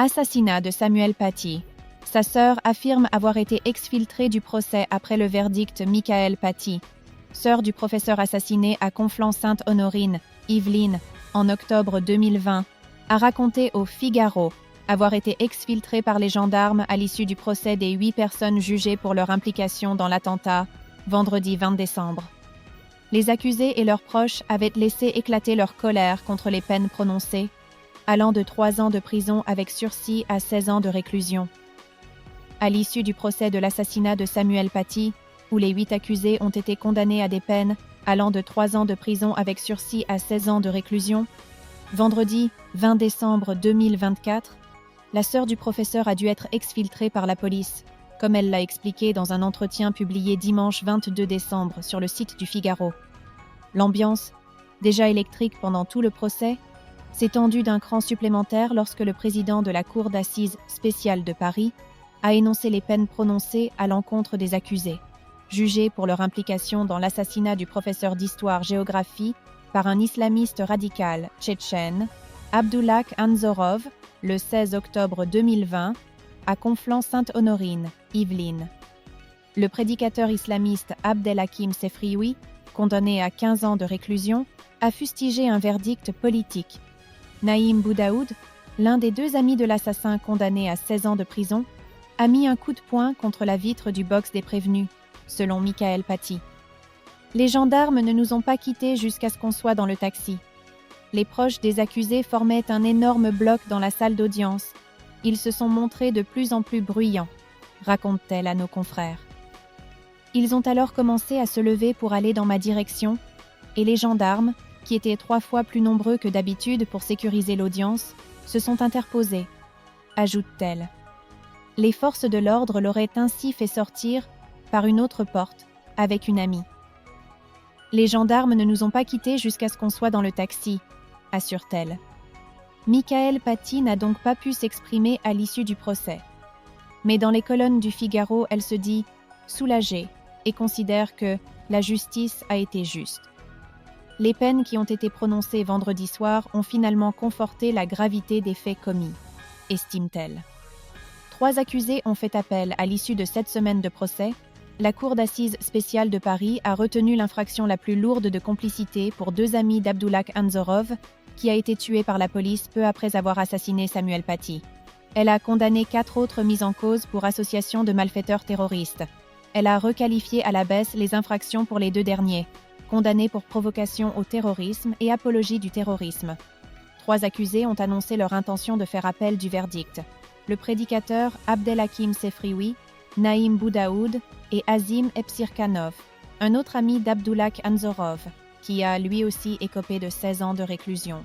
Assassinat de Samuel Paty. Sa sœur affirme avoir été exfiltrée du procès après le verdict. Michael Paty, sœur du professeur assassiné à Conflans-Sainte-Honorine, Yvelines, en octobre 2020, a raconté au Figaro avoir été exfiltrée par les gendarmes à l'issue du procès des 8 personnes jugées pour leur implication dans l'attentat, vendredi 20 décembre. Les accusés et leurs proches avaient laissé éclater leur colère contre les peines prononcées, allant de 3 ans de prison avec sursis à 16 ans de réclusion. À l'issue du procès de l'assassinat de Samuel Paty, où les 8 accusés ont été condamnés à des peines allant de 3 ans de prison avec sursis à 16 ans de réclusion, vendredi 20 décembre 2024, la sœur du professeur a dû être exfiltrée par la police, comme elle l'a expliqué dans un entretien publié dimanche 22 décembre sur le site du Figaro. L'ambiance, déjà électrique pendant tout le procès, s'est tendue d'un cran supplémentaire lorsque le président de la Cour d'assises spéciale de Paris a énoncé les peines prononcées à l'encontre des accusés, jugés pour leur implication dans l'assassinat du professeur d'histoire-géographie par un islamiste radical tchétchène, Abdullah Anzorov, le 16 octobre 2020, à Conflans-Sainte-Honorine, Yvelines. Le prédicateur islamiste Abdelhakim Sefrioui, condamné à 15 ans de réclusion, a fustigé un verdict politique. Naïm Boudaoud, l'un des 2 amis de l'assassin condamné à 16 ans de prison, a mis un coup de poing contre la vitre du box des prévenus, selon Michael Paty. Les gendarmes ne nous ont pas quittés jusqu'à ce qu'on soit dans le taxi. Les proches des accusés formaient un énorme bloc dans la salle d'audience. Ils se sont montrés de plus en plus bruyants, raconte-t-elle à nos confrères. Ils ont alors commencé à se lever pour aller dans ma direction, et les gendarmes, qui étaient 3 fois plus nombreux que d'habitude pour sécuriser l'audience, se sont interposés, ajoute-t-elle. Les forces de l'ordre l'auraient ainsi fait sortir par une autre porte, avec une amie. Les gendarmes ne nous ont pas quittés jusqu'à ce qu'on soit dans le taxi, assure-t-elle. Michael Paty n'a donc pas pu s'exprimer à l'issue du procès. Mais dans les colonnes du Figaro, elle se dit soulagée et considère que la justice a été juste. Les peines qui ont été prononcées vendredi soir ont finalement conforté la gravité des faits commis, estime-t-elle. 3 accusés ont fait appel à l'issue de 7 semaines de procès. La Cour d'assises spéciale de Paris a retenu l'infraction la plus lourde de complicité pour 2 amis d'Abdullah Anzorov, qui a été tué par la police peu après avoir assassiné Samuel Paty. Elle a condamné 4 autres mises en cause pour association de malfaiteurs terroristes. Elle a requalifié à la baisse les infractions pour les 2 derniers, condamnés pour provocation au terrorisme et apologie du terrorisme. 3 accusés ont annoncé leur intention de faire appel du verdict. Le prédicateur Abdelhakim Sefrioui, Naïm Boudaoud et Azim Epsirkanov, un autre ami d'Abdullah Anzorov, qui a lui aussi écopé de 16 ans de réclusion.